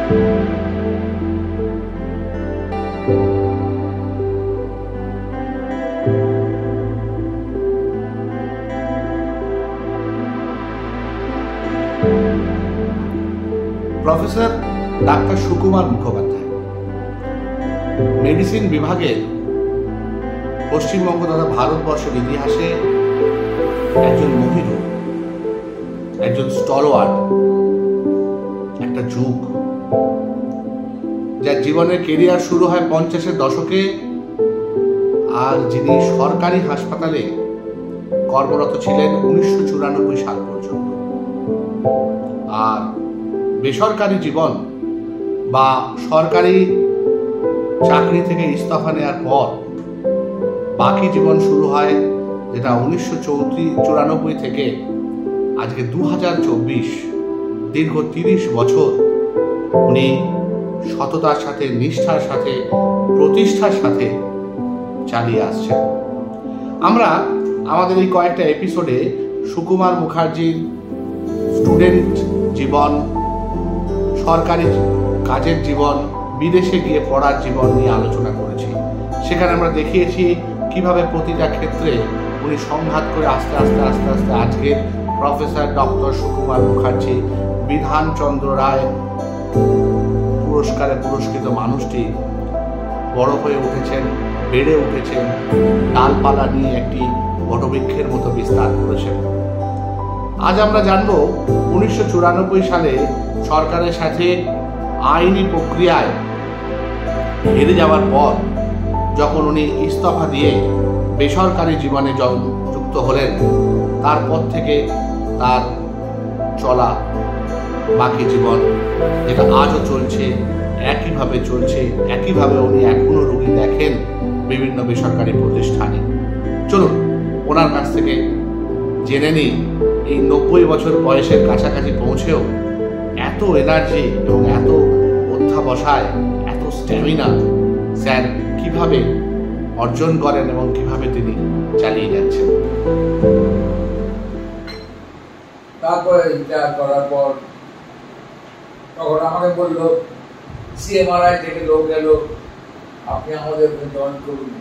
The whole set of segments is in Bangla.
Professor doctor Sukumar Mukhopadhyay medicine বিভাগে পশ্চিমবঙ্গ তথা ভারতবর্ষের ইতিহাসে একজন মহিরু, একজন স্টলওয়ার্ড, একটা যুগ, যার জীবনের কেরিয়ার শুরু হয় 50-এর দশকে, আর যিনি সরকারি হাসপাতালে কর্মরত ছিলেন 1994 সাল পর্যন্ত। আর বেসরকারি জীবন বা সরকারি চাকরি থেকে ইস্তফা নেওয়ার পর বাকি জীবন শুরু হয়, যেটা 1994 থেকে আজকে 2024, দীর্ঘ 30 বছর উনি সততার সাথে, নিষ্ঠার সাথে, প্রতিষ্ঠার সাথে চালিয়ে আসছেন। আমরা আমাদের এই কয়েকটা এপিসোডে সুকুমার মুখার্জির স্টুডেন্ট জীবন, সরকারি কাজের জীবন, বিদেশে গিয়ে পড়ার জীবন নিয়ে আলোচনা করেছি। সেখানে আমরা দেখিয়েছি কিভাবে প্রতিটা ক্ষেত্রে উনি সংঘাত করে আস্তে আস্তে আস্তে আস্তে আজকে প্রফেসর ডক্টর সুকুমার মুখার্জি, বিধানচন্দ্র রায় পুরস্কারে পুরস্কৃত মানুষটি বড় হয়ে উঠেছেন, বেড়ে উঠেছেন, ডালপালা নিয়ে একটি বটবৃক্ষের মতো বিস্তার করেছেন। আজ আমরা জানব 1994 সালে সরকারের সাথে আইনি প্রক্রিয়ায় হেরে যাওয়ার পর যখন উনি ইস্তফা দিয়ে বেসরকারি জীবনে যুক্ত হলেন, তারপর থেকে তার চলা বাকি জীবন, যেটা আজও চলছে, একইভাবে চলছে, একইভাবে উনি এখনো রোগী দেখেন বিভিন্ন বেসরকারি প্রতিষ্ঠানে। চলুন ওনার কাছ থেকে জেনে নিই এই 90 বছর বয়সের কাছাকাছি পৌঁছেও এত এনার্জি এবং এত অধ্যাবসায়, এত স্ট্যামিনা স্যার কিভাবে অর্জন করেন এবং কিভাবে তিনি চালিয়ে যাচ্ছেন। তারপরে রিটায়ার করার পর তখন আমাকে বললো, সিএমআরআই থেকে লোক এলো, আপনি আমাদের জয়েন করুন।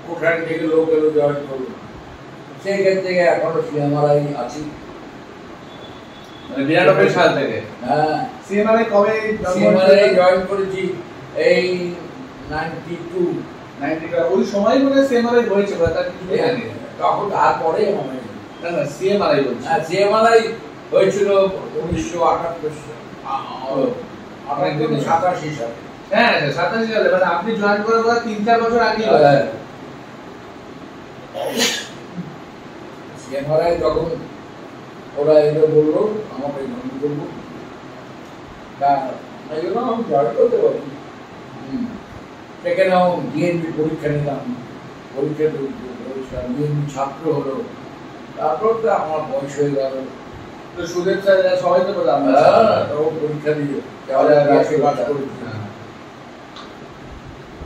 কোঠারি থেকে লোক এলো, জয়েন করুন। সেই ক্ষেত্রে এখনো সিএমআরআই আছি। 92 সাল থেকে? হ্যাঁ। সিএমআরআই কবে জয়েন করেছি? এই 92 ওই সময় মনে সিএমআরআই হয়েছিল, তার কিছু আগে? তখন তারপরে হবে না, সিএমআরআই বলছি। হ্যাঁ, সিএমআরআই হয়েছিল 1988 সালে। হ্যাঁ, 87 সালে, মানে আপনি জয়েন করার পর 3-4 বছর আগে। সিএমআরআই যখন ওরা এলো বললো আমাকে জয়েন করবো, আমি জয়েন করতে পারি। সেখানেও ডিএনবি পরীক্ষা নিলাম, পরীক্ষা ডিএনবি ছাত্র হলো। তারপর তো আমার বয়স হয়ে গেল, তো সুদেব স্যার সবাই তো বললাম পরীক্ষা দিয়ে পাস করেছি।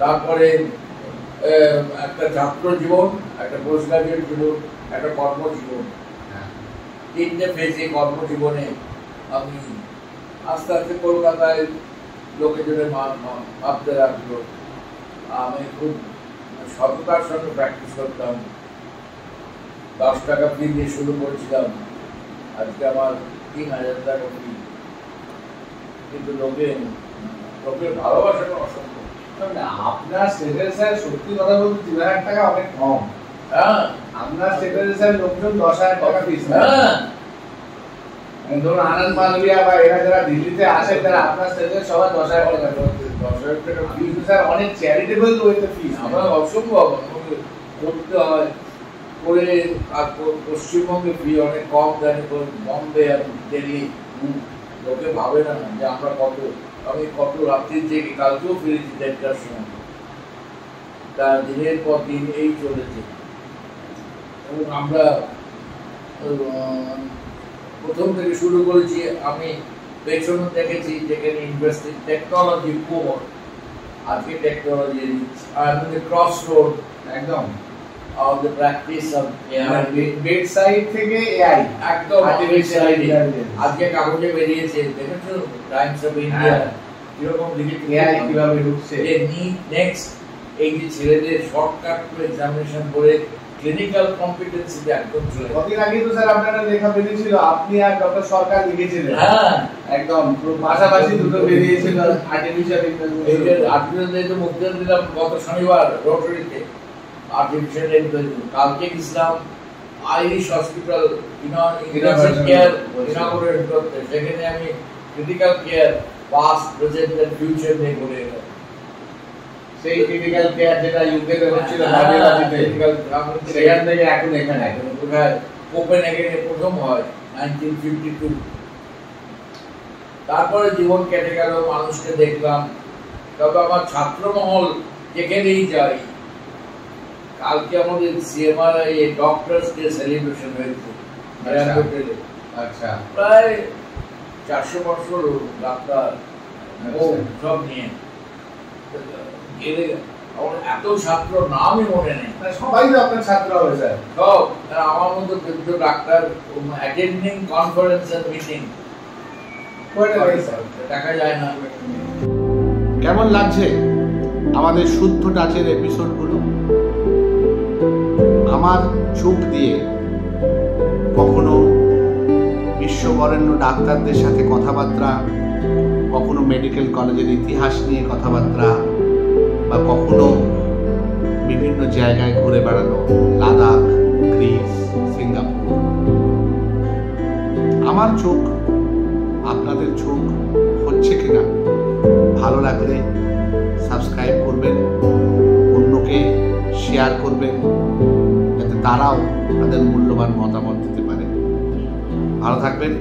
তারপরে একটা ছাত্র জীবন, একটা পোস্ট গ্রাজুয়েট জীবন, একটা কর্মজীবন, 3টে ফেজে কর্মজীবনে আমি আস্তে আস্তে কলকাতায় লোকেজনের ভাবতে রাখলো। আমি খুব সততার সঙ্গে প্র্যাকটিস করতাম। 10 টাকা ফি দিয়ে শুরু করেছিলাম, আজকে আমার 3000 টাকা ফি। কিন্তু লোকের ভালোবাসাটা অসম্ভব। আপনার সেক্রেটারি স্যার সত্যি কথা বলতে 3000 টাকা অনেক কম। হ্যাঁ, আপনার সেক্রেটারি স্যার লোকজন 10,000 টাকা ফিস। হ্যাঁ, ধরুন আনন্দ মালবিয়া বা এরা যারা দিল্লিতে আসে, তারা আপনার সেক্রেটারি সবাই 10,000 টাকা। 10,000 টাকা ফি স্যার অনেক চ্যারিটেবল ওয়েতে ফিস। আমার অসম্ভব করতে হয় করে। আর পশ্চিমবঙ্গে ফি অনেক কম জানি, বম্বে আর দিল্লি লোকে ভাবে না যে আমরা আমি কত রাত্রি থেকে কালকেও ফিরেছি 1টার সময়। তা দিনের পর দিন এই চলেছে। এবং আমরা প্রথম থেকে শুরু করেছি। আমি পেছনে দেখেছি যেখানে ইন্ডাস্ট্রি টেকনোলজি কোর, আজকে টেকনোলজি ক্রস রোড একদম of the practice of AI, bedside থেকে AI একদম আজকে কাগজে বেরিয়েছে, দেখেছো টাইমস অফ ইন্ডিয়া কিরকম দিকে এআই কিভাবে ঢুকছে নেক্সট এই যে ছেলেদের শর্টকাট করে এক্সামিনেশন করে ক্লিনিক্যাল কম্পিটেন্সিতে একদম চলে গেছে। কদিন আগে তো স্যার আপনারা লেখা বেরিয়েছিল, আপনি আর ডক্টর সরকার লিখেছিলেন, হ্যাঁ একদম পুরো পাশাপাশি দুটো বেরিয়েছিল আর্টিফিশিয়াল এই যে ইন্টেলিজেন্স। আর্টিফিশিয়াল যে মুক্তি দিলাম গত শনিবার রোটারিতে আর্টিফিশিয়াল ইন্টেলিজেন্স, কালকে ইসলাম আইরিশ হসপিটাল ইনোভেশন কেয়ার ইনঅপারেট করতে, সেখানে আমি critical care past present and future নিয়ে বলে এলাম। সেই ক্রিটিক্যাল কেয়ার যেটা ইউকে তে হচ্ছিল ভাবিরাজিতে, সেখান থেকে এখন এখানে কোপেনহেগেনে প্রথম হয় 1952। তারপরে জীবন কেটে গেল, মানুষকে দেখলাম। তবে আমার ছাত্র মহল যেখানেই যাই, কালকে আমাদের সিএমআর ডক্টরস ডে সেলিব্রেশন হয়েছে হোটেলে, আচ্ছা প্রায় 400-500 ডাক্তার সব নিয়ে গেলে আমার এত ছাত্র নামই মনে নেই, সবাই তো আপনার ছাত্র হবে স্যার, সব আমার মতো বৃদ্ধ doctor attending conference and meeting দেখা যায় না। কেমন লাগছে আমাদের শুদ্ধ টাচের এপিসোডগুলো? আমার চোখ দিয়ে কখনো বিশ্ববরেণ্য ডাক্তারদের সাথে কথাবার্তা, কখনো মেডিকেল কলেজের ইতিহাস নিয়ে কথাবার্তা, বা কখনো বিভিন্ন জায়গায় ঘুরে বেড়ানো, লাদাখ, গ্রিস, সিঙ্গাপুর। আমার চোখ আপনাদের চোখ হচ্ছে কিনা ভালো লাগলে সাবস্ক্রাইব করবেন, অন্যকে শেয়ার করবেন, যাতে তারাও তাদের মূল্যবান মতামত দিতে পারে। ভালো থাকবেন।